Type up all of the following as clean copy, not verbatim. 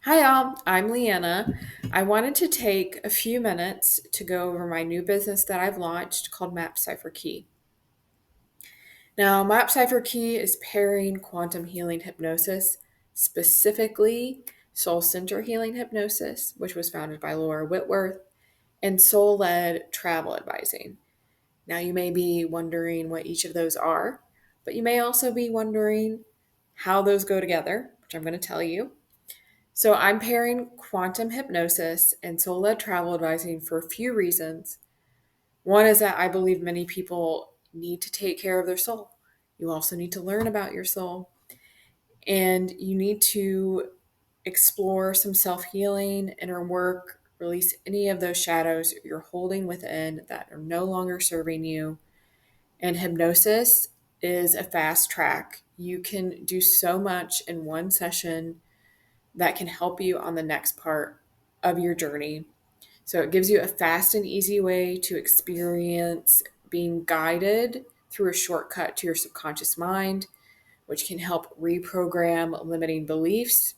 Hi, all. I'm Leanna. I wanted to take a few minutes to go over my new business that I've launched called MapCipherKey. Now, MapCipherKey is pairing quantum healing hypnosis, specifically Soul Center Healing Hypnosis, which was founded by Laura Whitworth, and soul led travel advising. Now, you may be wondering what each of those are, but you may also be wondering how those go together, which I'm going to tell you. So I'm pairing quantum hypnosis and soul led travel advising for a few reasons. One is that I believe many people need to take care of their soul. You also need to learn about your soul, and you need to explore some self healing, inner work, release any of those shadows you're holding within that are no longer serving you. And hypnosis is a fast track. You can do so much in one session that can help you on the next part of your journey. So it gives you a fast and easy way to experience being guided through a shortcut to your subconscious mind, which can help reprogram limiting beliefs.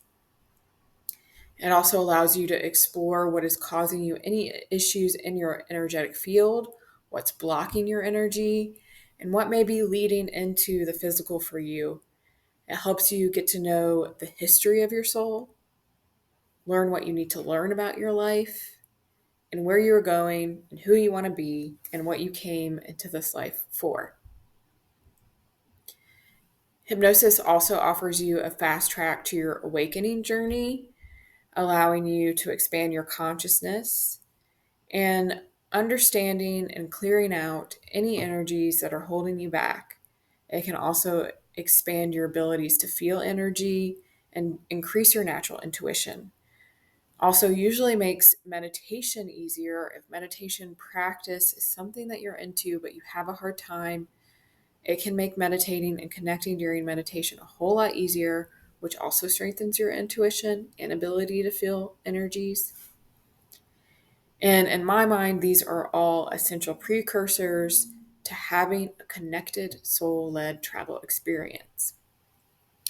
It also allows you to explore what is causing you any issues in your energetic field, what's blocking your energy, and what may be leading into the physical for you. It helps you get to know the history of your soul, learn what you need to learn about your life and where you're going and who you want to be and what you came into this life for. Hypnosis also offers you a fast track to your awakening journey, allowing you to expand your consciousness and understanding and clearing out any energies that are holding you back. It can also expand your abilities to feel energy and increase your natural intuition. Also, usually makes meditation easier. If meditation practice is something that you're into, but you have a hard time, it can make meditating and connecting during meditation a whole lot easier, which also strengthens your intuition and ability to feel energies. And in my mind, these are all essential precursors to having a connected soul led travel experience.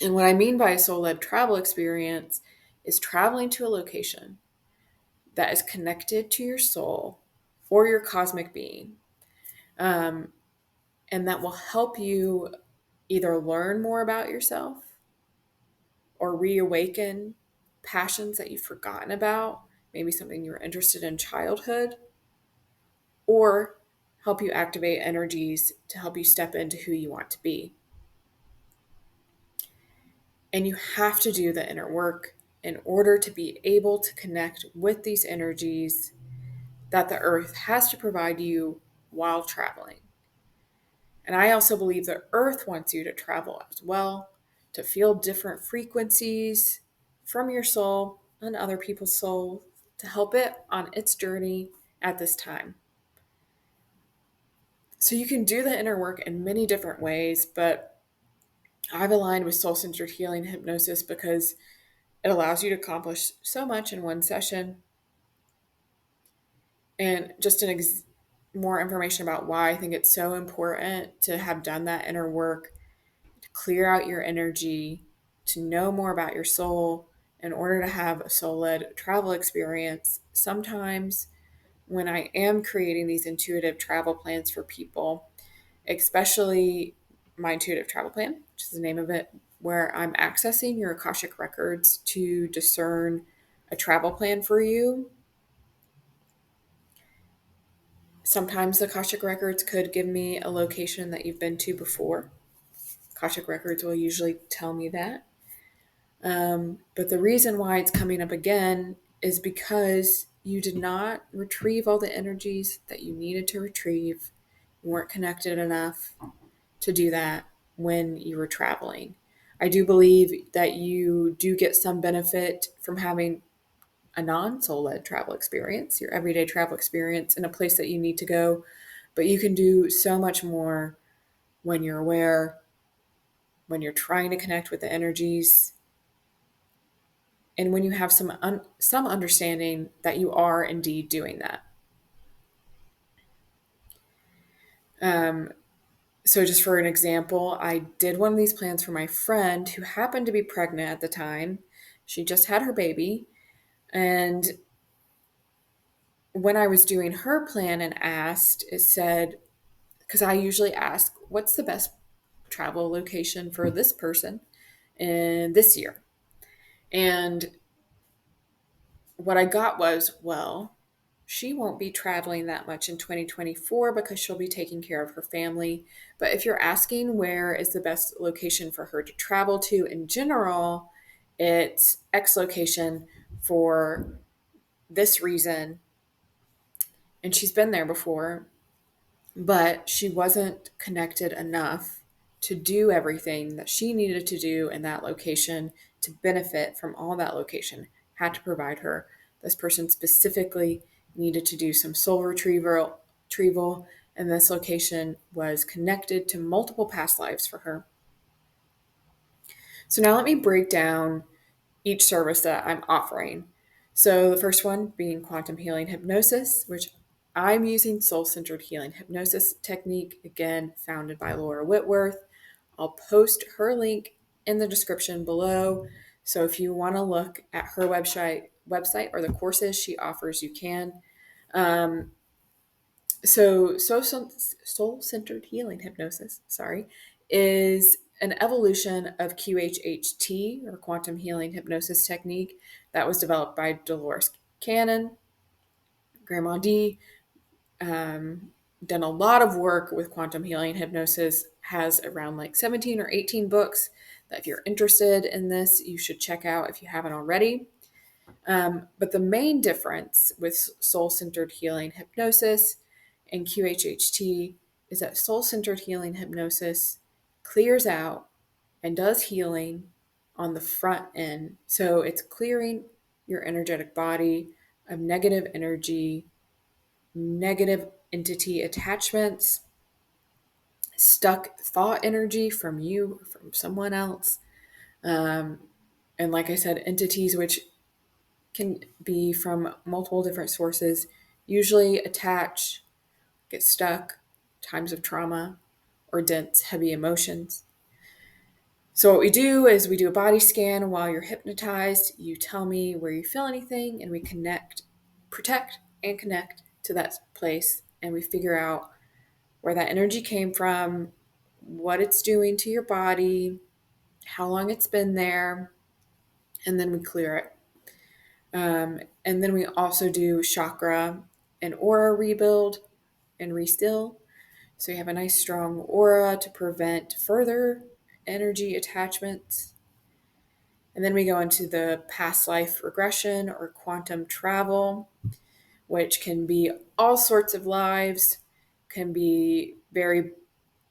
And what I mean by a soul led travel experience is traveling to a location that is connected to your soul or your cosmic being. Um, and that will help you either learn more about yourself or reawaken passions that you've forgotten about, maybe something you were interested in childhood, or help you activate energies to help you step into who you want to be. And you have to do the inner work in order to be able to connect with these energies that the earth has to provide you while traveling. And I also believe the earth wants you to travel as well, to feel different frequencies from your soul and other people's soul to help it on its journey at this time. So you can do the inner work in many different ways, but I've aligned with soul centered healing hypnosis because it allows you to accomplish so much in one session. And just more information about why I think it's so important to have done that inner work, to clear out your energy, to know more about your soul in order to have a soul led travel experience. Sometimes when I am creating these intuitive travel plans for people, especially my intuitive travel plan, which is the name of it, where I'm accessing your Akashic Records to discern a travel plan for you. Sometimes the Akashic Records could give me a location that you've been to before. Akashic Records will usually tell me that. But the reason why it's coming up again is because you did not retrieve all the energies that you needed to retrieve. You weren't connected enough to do that when you were traveling. I do believe that you do get some benefit from having a non-soul led travel experience, your everyday travel experience in a place that you need to go, but you can do so much more when you're aware, when you're trying to connect with the energies, and when you have some understanding that you are indeed doing that. Um, so just for an example, I did one of these plans for my friend who happened to be pregnant at the time, She just had her baby. And when I was doing her plan and asked, it said, because I usually ask, what's the best travel location for this person in this year? And what I got was, well, she won't be traveling that much in 2024 because she'll be taking care of her family. But if you're asking where is the best location for her to travel to in general, it's X location for this reason. And she's been there before, but she wasn't connected enough to do everything that she needed to do in that location to benefit from all that location had to provide her. This person specifically needed to do some soul retrieval, and this location was connected to multiple past lives for her. So now let me break down each service that I'm offering. So the first one being quantum healing hypnosis, which I'm using soul centered healing hypnosis technique, again, founded by Laura Whitworth. I'll post her link in the description below. So if you want to look at her website or the courses she offers, you can. Um, so soul centered healing hypnosis, is an evolution of QHHT, or quantum healing hypnosis technique, that was developed by Dolores Cannon, Grandma D. Done a lot of work with quantum healing hypnosis, has around like 17 or 18 books that if you're interested in this, you should check out if you haven't already. But the main difference with soul centered healing hypnosis and QHHT is that soul centered healing hypnosis clears out and does healing on the front end. So it's clearing your energetic body of negative energy, negative entity attachments, stuck thought energy from you, from someone else. And like I said, entities which can be from multiple different sources, usually attach, get stuck, times of trauma, or dense, heavy emotions. So what we do is we do a body scan while you're hypnotized. You tell me where you feel anything, and we connect, protect, and connect to that place, and we figure out where that energy came from, what it's doing to your body, how long it's been there, and then we clear it. And then we also do chakra and aura rebuild and restill. So you have a nice strong aura to prevent further energy attachments. And then we go into the past life regression or quantum travel, which can be all sorts of lives, can be very,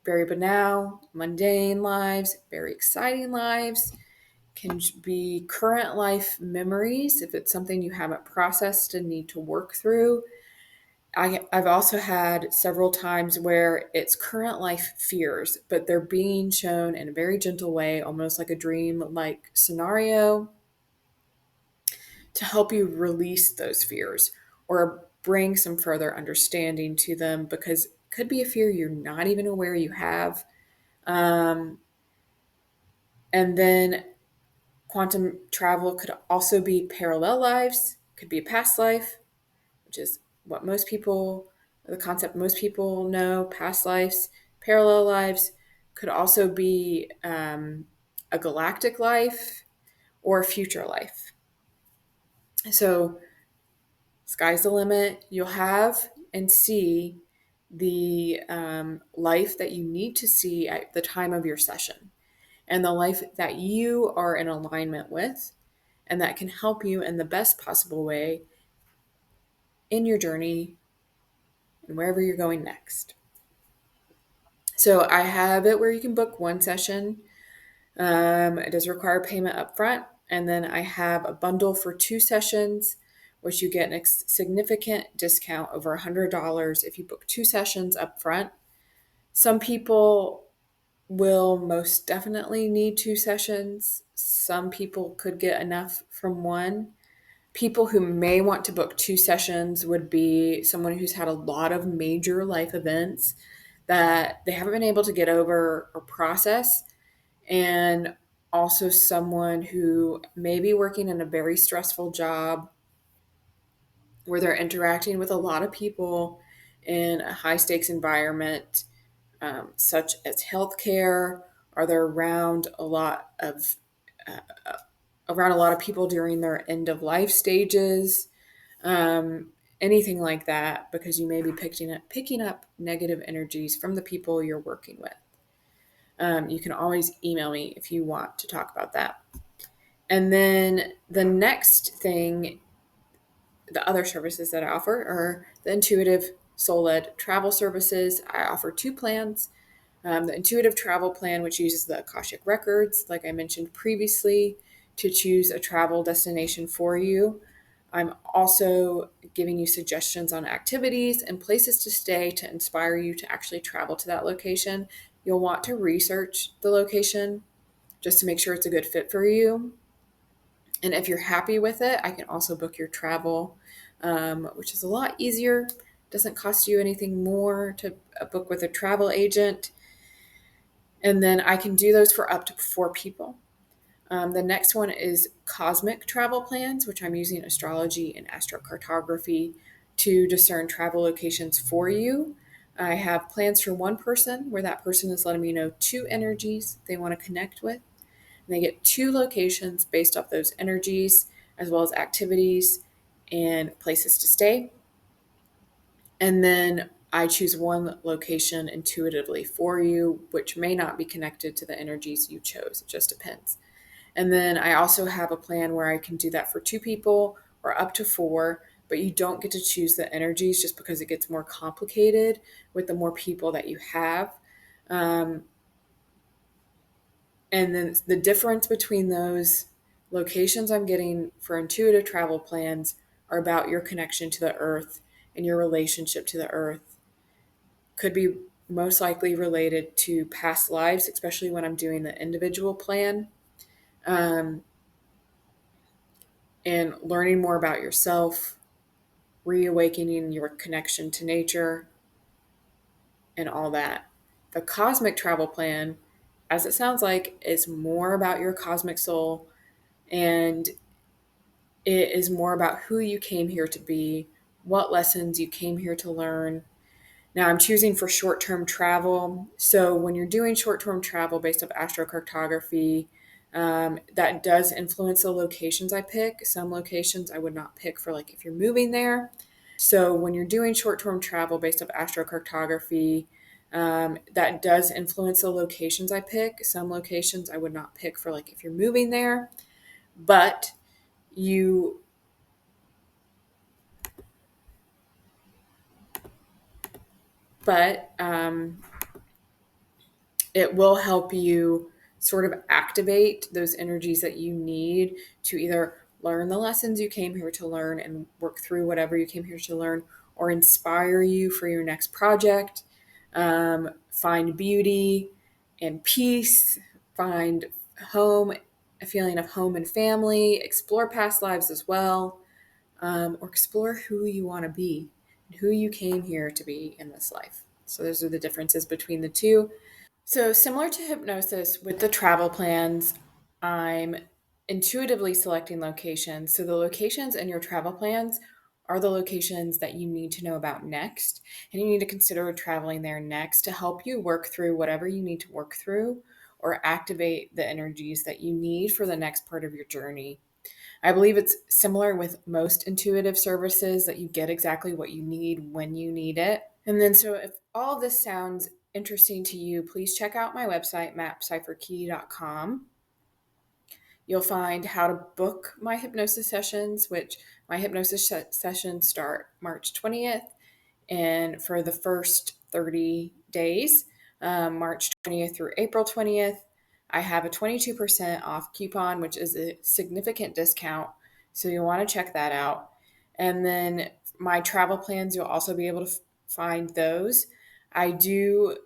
very banal, mundane lives, very exciting lives, can be current life memories if it's something you haven't processed and need to work through. I've also had several times where it's current life fears, but they're being shown in a very gentle way, almost like a dream like scenario, to help you release those fears or bring some further understanding to them, because it could be a fear you're not even aware you have. Um, and then quantum travel could also be parallel lives, could be a past life, which is what most people, the concept most people know, past lives. Parallel lives could also be a galactic life or a future life. So, sky's the limit. You'll have and see the life that you need to see at the time of your session, and the life that you are in alignment with, and that can help you in the best possible way in your journey and wherever you're going next. So I have it where you can book one session. It does require payment up front. And then I have a bundle for two sessions, which you get a significant discount over $100 if you book two sessions up front. Some people will most definitely need two sessions. Some people could get enough from one. People who may want to book two sessions would be someone who's had a lot of major life events that they haven't been able to get over or process. And also someone who may be working in a very stressful job where they're interacting with a lot of people in a high stakes environment, such as healthcare, or they're around a lot of people during their end of life stages, um, anything like that, because you may be picking up negative energies from the people you're working with. You can always email me if you want to talk about that. And then the next thing, the other services that I offer are the intuitive soul led travel services. I offer two plans. The intuitive travel plan, which uses the Akashic Records, like I mentioned previously, to choose a travel destination for you. I'm also giving you suggestions on activities and places to stay to inspire you to actually travel to that location. You'll want to research the location just to make sure it's a good fit for you. And if you're happy with it, I can also book your travel, which is a lot easier. Doesn't cost you anything more to book with a travel agent. And then I can do those for up to 4 people. The next one is cosmic travel plans, which I'm using astrology and astrocartography to discern travel locations for you. I have plans for one person where that person is letting me know 2 energies they want to connect with. And they get 2 locations based off those energies, as well as activities and places to stay. And then I choose one location intuitively for you, which may not be connected to the energies you chose. It just depends. And then I also have a plan where I can do that for 2 people or up to 4, but you don't get to choose the energies just because it gets more complicated with the more people that you have. Um, and then the difference between those locations I'm getting for intuitive travel plans are about your connection to the earth and your relationship to the earth. Could be most likely related to past lives, especially when I'm doing the individual plan. Um, and learning more about yourself, reawakening your connection to nature, and all that. The cosmic travel plan, as it sounds like, is more about your cosmic soul, and it is more about who you came here to be, what lessons you came here to learn. Now, I'm choosing for short term travel. So, when you're doing short term travel based off astrocartography, that does influence the locations I pick. Some locations I would not pick for, like, if you're moving there. So, when you're doing short term travel based off astrocartography, that does influence the locations I pick. Some locations I would not pick for, like, if you're moving there. But you but it will help you sort of activate those energies that you need to either learn the lessons you came here to learn and work through whatever you came here to learn, or inspire you for your next project. Find beauty and peace, find home, a feeling of home and family, explore past lives as well, or explore who you want to be and who you came here to be in this life. So, those are the differences between the two. So, similar to hypnosis with the travel plans, I'm intuitively selecting locations. So, the locations in your travel plans are the locations that you need to know about next. And you need to consider traveling there next to help you work through whatever you need to work through or activate the energies that you need for the next part of your journey. I believe it's similar with most intuitive services that you get exactly what you need when you need it. And then, so if all of this sounds interesting to you, please check out my website, MapCipherKey.com. You'll find how to book my hypnosis sessions, which my hypnosis sessions start March 20th. And for the first 30 days, March 20th through April 20th, I have a 22% off coupon, which is a significant discount. So you'll want to check that out. And then my travel plans, you'll also be able to find those. I do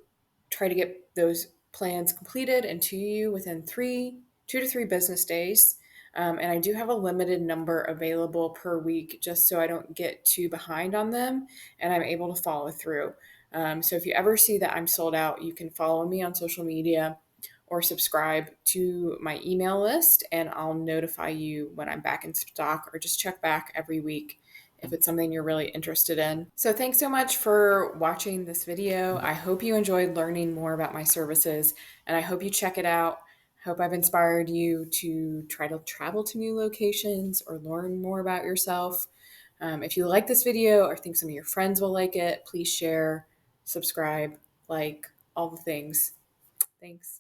try to get those plans completed and to you within 2 to 3 business days. And I do have a limited number available per week just so I don't get too behind on them and I'm able to follow through. So if you ever see that I'm sold out, you can follow me on social media or subscribe to my email list, and I'll notify you when I'm back in stock, or just check back every week if it's something you're really interested in. So thanks so much for watching this video. I hope you enjoyed learning more about my services, and I hope you check it out. I hope I've inspired you to try to travel to new locations or learn more about yourself. If you like this video or think some of your friends will like it, please share, subscribe, like, all the things. Thanks.